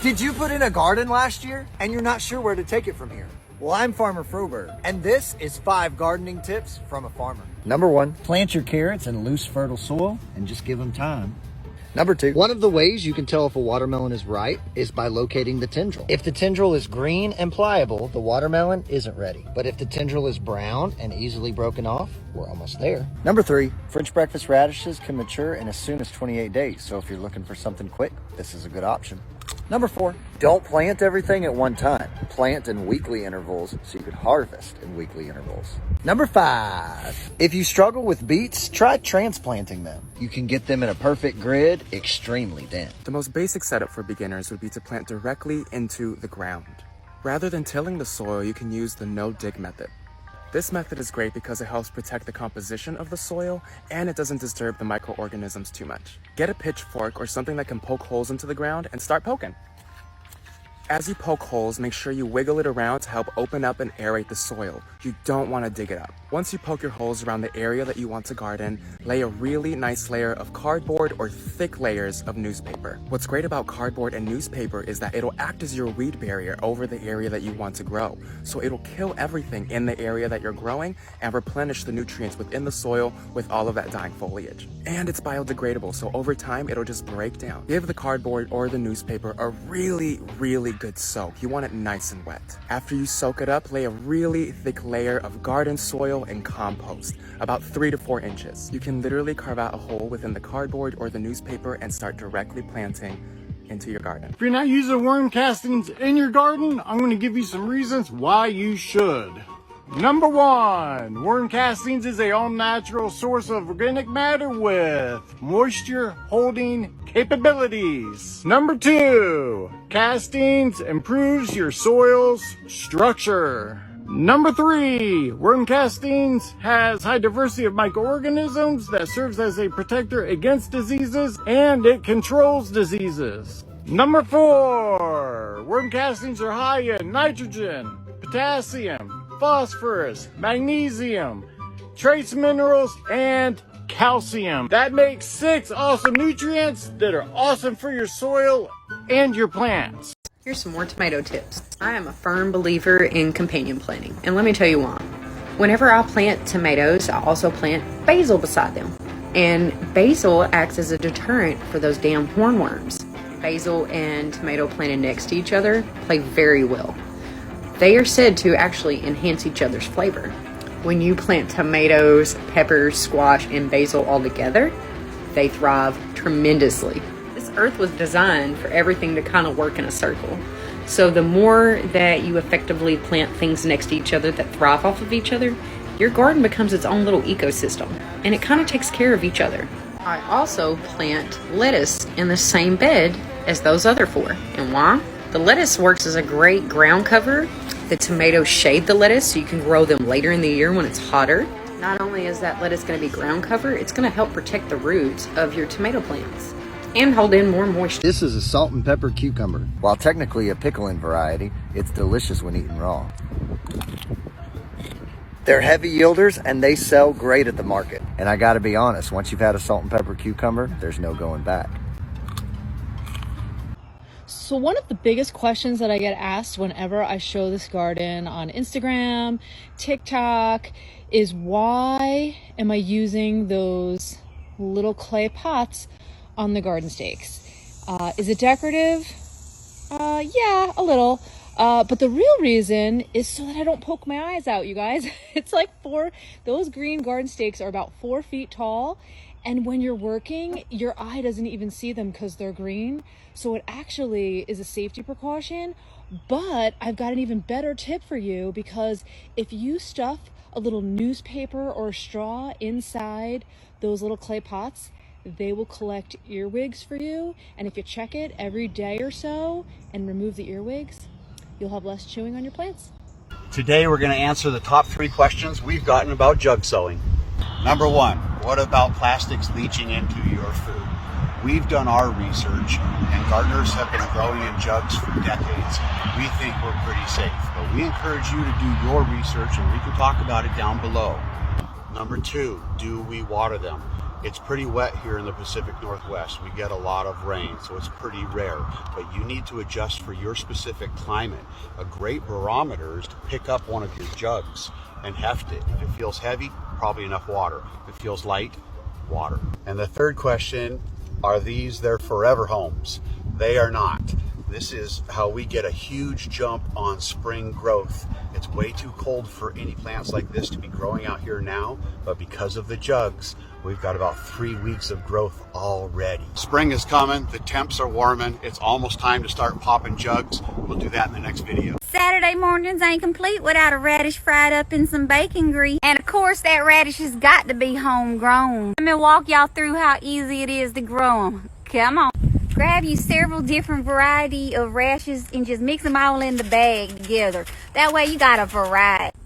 Did you put in a garden last year and you're not sure where to take it from here? Well, I'm Farmer Froberg, and this is 5 gardening tips from a farmer. Number 1, plant your carrots in loose, fertile soil and just give them time. Number 2, one of the ways you can tell if a watermelon is ripe is by locating the tendril. If the tendril is green and pliable, the watermelon isn't ready. But if the tendril is brown and easily broken off, we're almost there. Number 3, French breakfast radishes can mature in as soon as 28 days. So if you're looking for something quick, this is a good option. Number 4, don't plant everything at one time. Plant in weekly intervals so you can harvest in weekly intervals. Number 5, if you struggle with beets, try transplanting them. You can get them in a perfect grid extremely dense. The most basic setup for beginners would be to plant directly into the ground. Rather than tilling the soil, you can use the no-dig method. This method is great because it helps protect the composition of the soil and it doesn't disturb the microorganisms too much. Get a pitchfork or something that can poke holes into the ground and start poking. As you poke holes, make sure you wiggle it around to help open up and aerate the soil. You don't want to dig it up. Once you poke your holes around the area that you want to garden, lay a really nice layer of cardboard or thick layers of newspaper. What's great about cardboard and newspaper is that it'll act as your weed barrier over the area that you want to grow. So it'll kill everything in the area that you're growing and replenish the nutrients within the soil with all of that dying foliage. And it's biodegradable, so over time it'll just break down. Give the cardboard or the newspaper a really good soak. You want it nice and wet. After you soak it up, lay a really thick layer of garden soil and compost, about 3 to 4 inches. You can literally carve out a hole within the cardboard or the newspaper and start directly planting into your garden. If you're not using worm castings in your garden, I'm going to give you some reasons why you should. Number 1, worm castings is a all-natural source of organic matter with moisture holding capabilities. Number 2, castings improves your soil's structure. Number 3, worm castings has high diversity of microorganisms that serves as a protector against diseases and it controls diseases. Number 4, worm castings are high in nitrogen, potassium, phosphorus, magnesium, trace minerals, and calcium. That makes 6 awesome nutrients that are awesome for your soil and your plants. Here's some more tomato tips. I am a firm believer in companion planting, and let me tell you why. Whenever I plant tomatoes, I also plant basil beside them. And basil acts as a deterrent for those damn hornworms. Basil and tomato planted next to each other play very well. They are said to actually enhance each other's flavor. When you plant tomatoes, peppers, squash, and basil all together, they thrive tremendously. This earth was designed for everything to kind of work in a circle. So the more that you effectively plant things next to each other that thrive off of each other, your garden becomes its own little ecosystem, and it kind of takes care of each other. I also plant lettuce in the same bed as those other 4. And why? The lettuce works as a great ground cover. The tomatoes shade the lettuce so you can grow them later in the year when it's hotter. Not only is that lettuce going to be ground cover, it's going to help protect the roots of your tomato plants and hold in more moisture. This is a salt and pepper cucumber. While technically a pickling variety, it's delicious when eaten raw. They're heavy yielders and they sell great at the market. And I gotta be honest, once you've had a salt and pepper cucumber, there's no going back. So one of the biggest questions that I get asked whenever I show this garden on Instagram, TikTok, is why am I using those little clay pots on the garden stakes? Is it decorative? Yeah, a little. But the real reason is so that I don't poke my eyes out, you guys. It's like those green garden stakes are about 4 feet tall. And when you're working, your eye doesn't even see them because they're green. So it actually is a safety precaution. But I've got an even better tip for you, because if you stuff a little newspaper or straw inside those little clay pots, they will collect earwigs for you. And if you check it every day or so and remove the earwigs, you'll have less chewing on your plants. Today we're going to answer the top 3 questions we've gotten about jug sowing. Number 1, what about plastics leaching into your food? We've done our research, and gardeners have been growing in jugs for decades. We think we're pretty safe, but we encourage you to do your research, and we can talk about it down below. Number 2, do we water them? It's pretty wet here in the Pacific Northwest. We get a lot of rain, so it's pretty rare, but you need to adjust for your specific climate. A great barometer is to pick up one of your jugs and heft it. If it feels heavy, probably enough water. If it feels light, water. And the third question, are these their forever homes? They are not. This is how we get a huge jump on spring growth. It's way too cold for any plants like this to be growing out here now, but because of the jugs, we've got about 3 weeks of growth already. Spring is coming, the temps are warming, it's almost time to start popping jugs. We'll do that in the next video. Saturday mornings ain't complete without a radish fried up in some bacon grease. And of course that radish has got to be homegrown. Let me walk y'all through how easy it is to grow them. Come on. Grab you several different variety of radishes and just mix them all in the bag together. That way you got a variety.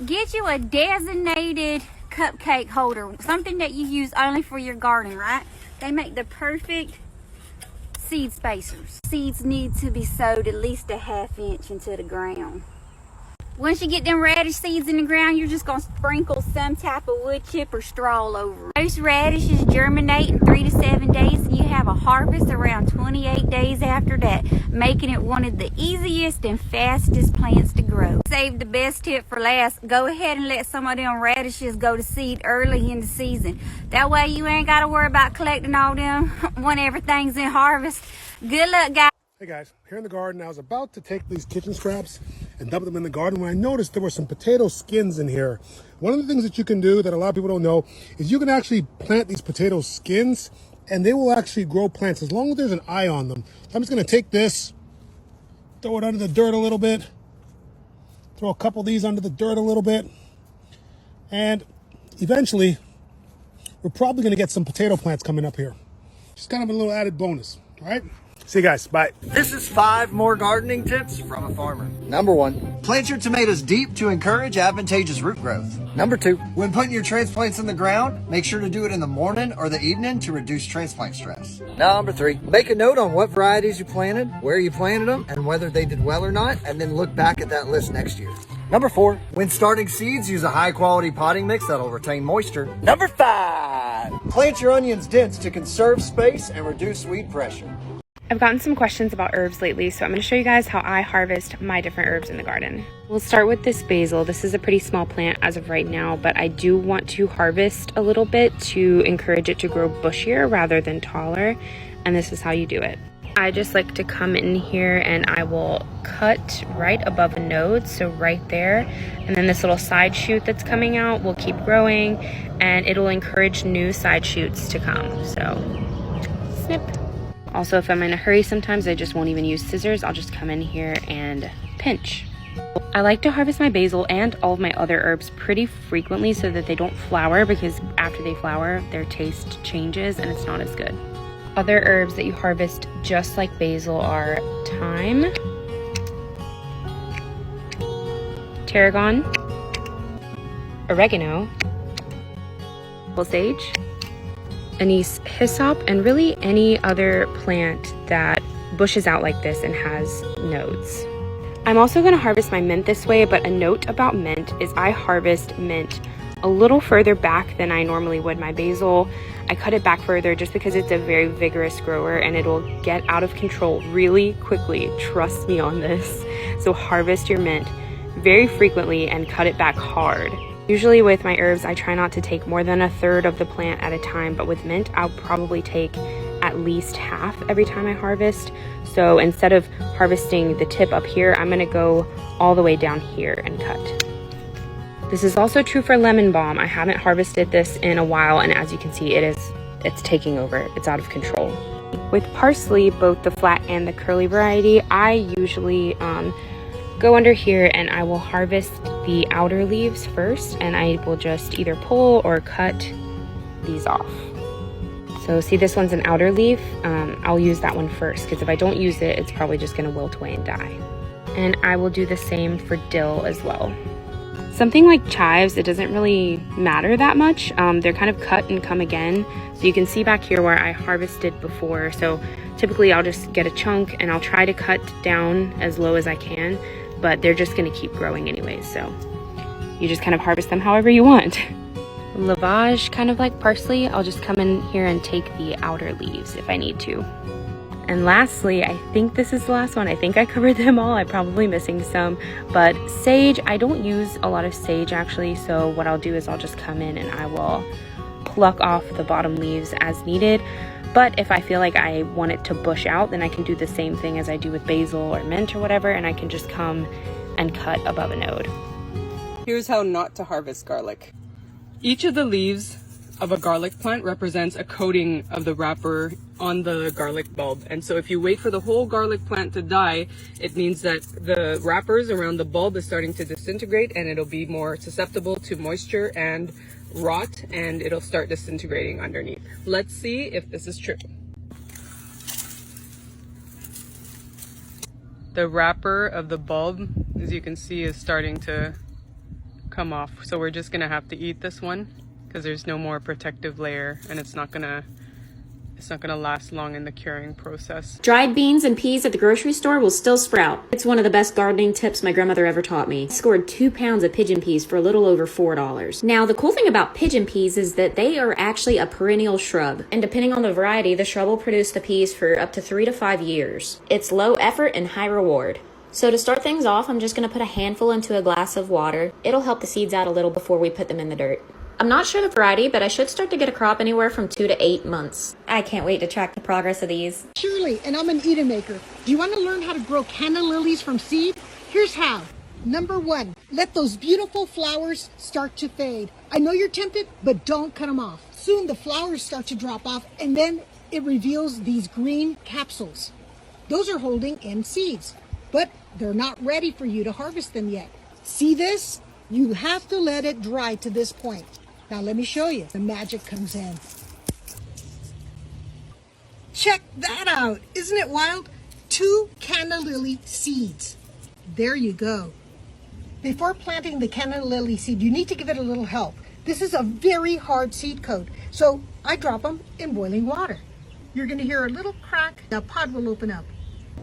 Get you a designated cupcake holder, something that you use only for your garden, right? They make the perfect seed spacers. Seeds need to be sowed at least a ½ inch into the ground. Once you get them radish seeds in the ground, you're just gonna sprinkle some type of wood chip or straw over them. Most radishes germinate in 3 to 7 days, and you have a harvest around 28 days after that, making it one of the easiest and fastest plants to grow. Save the best tip for last. Go ahead and let some of them radishes go to seed early in the season. That way you ain't gotta worry about collecting all them when everything's in harvest. Good luck, guys. Hey guys, here in the garden, I was about to take these kitchen scraps and dump them in the garden when I noticed there were some potato skins in here. One of the things that you can do that a lot of people don't know is you can actually plant these potato skins and they will actually grow plants as long as there's an eye on them. So I'm just gonna take this, throw it under the dirt a little bit, throw a couple of these under the dirt a little bit, and eventually we're probably gonna get some potato plants coming up here. Just kind of a little added bonus, all right? See you guys, bye. This is 5 more gardening tips from a farmer. Number 1, plant your tomatoes deep to encourage advantageous root growth. Number 2, when putting your transplants in the ground, make sure to do it in the morning or the evening to reduce transplant stress. Number 3, make a note on what varieties you planted, where you planted them, and whether they did well or not, and then look back at that list next year. Number 4, when starting seeds, use a high quality potting mix that'll retain moisture. Number 5, plant your onions dense to conserve space and reduce weed pressure. I've gotten some questions about herbs lately, so I'm going to show you guys how I harvest my different herbs in the garden. We'll start with this basil. This is a pretty small plant as of right now, but I do want to harvest a little bit to encourage it to grow bushier rather than taller, and this is how you do it. I just like to come in here and I will cut right above a node, so right there, and then this little side shoot that's coming out will keep growing and it'll encourage new side shoots to come. So snip. Also, if I'm in a hurry, sometimes I just won't even use scissors. I'll just come in here and pinch. I like to harvest my basil and all of my other herbs pretty frequently so that they don't flower, because after they flower, their taste changes and it's not as good. Other herbs that you harvest just like basil are thyme, tarragon, oregano, sage, anise, hyssop, and really any other plant that bushes out like this and has nodes. I'm also going to harvest my mint this way, but a note about mint is I harvest mint a little further back than I normally would my basil. I cut it back further just because it's a very vigorous grower and it'll get out of control really quickly. Trust me on this. So harvest your mint very frequently and cut it back hard. Usually with my herbs, I try not to take more than 1/3 of the plant at a time, but with mint, I'll probably take at least half every time I harvest. So instead of harvesting the tip up here, I'm gonna go all the way down here and cut. This is also true for lemon balm. I haven't harvested this in a while, and as you can see, it's taking over. It's out of control. With parsley, both the flat and the curly variety, I usually go under here and I will harvest the outer leaves first, and I will just either pull or cut these off. So see, this one's an outer leaf. I'll use that one first, because if I don't use it, it's probably just gonna wilt away and die. And I will do the same for dill as well. Something like chives, it doesn't really matter that much. They're kind of cut and come again. So you can see back here where I harvested before. So typically I'll just get a chunk and I'll try to cut down as low as I can, but they're just gonna keep growing anyways. So you just kind of harvest them however you want. lavage, kind of like parsley. I'll just come in here and take the outer leaves if I need to. And lastly, I think this is the last one. I think I covered them all. I'm probably missing some, but sage, I don't use a lot of sage actually. So what I'll do is I'll just come in and I will pluck off the bottom leaves as needed. But if I feel like I want it to bush out, then I can do the same thing as I do with basil or mint or whatever, and I can just come and cut above a node. Here's how not to harvest garlic. Each of the leaves of a garlic plant represents a coating of the wrapper on the garlic bulb. And so if you wait for the whole garlic plant to die, it means that the wrappers around the bulb is starting to disintegrate and it'll be more susceptible to moisture and rot, and it'll start disintegrating underneath. Let's see if this is true. The wrapper of the bulb, as you can see, is starting to come off. So we're just gonna have to eat this one because there's no more protective layer, and it's not gonna last long in the curing process. Dried beans and peas at the grocery store will still sprout. It's one of the best gardening tips my grandmother ever taught me. I scored 2 pounds of pigeon peas for a little over $4. Now, the cool thing about pigeon peas is that they are actually a perennial shrub. And depending on the variety, the shrub will produce the peas for up to 3 to 5 years. It's low effort and high reward. So to start things off, I'm just going to put a handful into a glass of water. It'll help the seeds out a little before we put them in the dirt. I'm not sure the variety, but I should start to get a crop anywhere from 2 to 8 months. I can't wait to track the progress of these. Shirley, and I'm an Eden maker. Do you want to learn how to grow canna lilies from seed? Here's how. Number 1, let those beautiful flowers start to fade. I know you're tempted, but don't cut them off. Soon the flowers start to drop off, and then it reveals these green capsules. Those are holding in seeds, but they're not ready for you to harvest them yet. See this? You have to let it dry to this point. Now let me show you. The magic comes in. Check that out. Isn't it wild? 2 canna lily seeds. There you go. Before planting the canna lily seed, you need to give it a little help. This is a very hard seed coat, so I drop them in boiling water. You're going to hear a little crack. The pod will open up.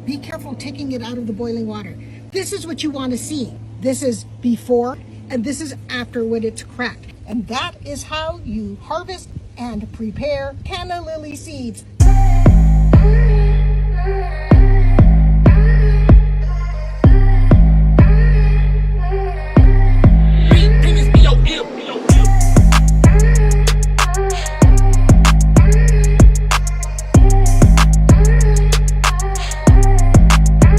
Be careful taking it out of the boiling water. This is what you want to see. This is before and this is after when it's cracked. And that is how you harvest and prepare canna lily seeds.